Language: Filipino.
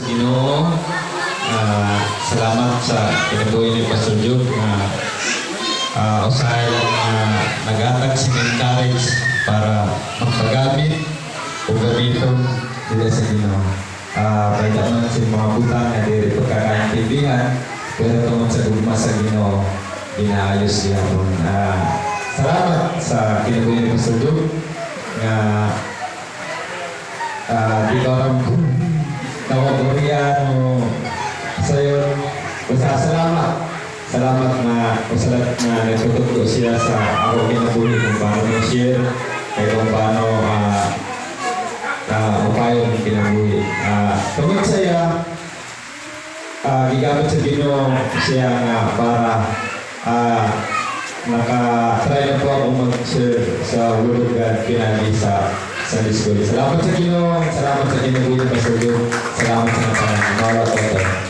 Ginoo. Salamat sa kinabuhi ni Pastor Jud na usahay lang nag-atag sa encourage para magpagamit o gamiton nila sa Ginoo. May naman sa mga butang na diri pagkakaintindihan pero tungkol sa gugma sa Ginoo inaayos niya po. Salamat sa kinabuhi ni Pastor Jud na di ko alam kung nawagurian o sa'yo. Basta salamat na usalat na nagtutugto siya sa ako kinabuhi kung paano mag-share kaya kung paano upayon ng kinabuhi. Tungkol saya gigamit sa Ginoo siya para naka-try na po ako mag-share sa hulugan pinagi sa Sunday School. Salamat sa Ginoo, salamat sa kinabuhi ng Pastor Jud, salamat sa mga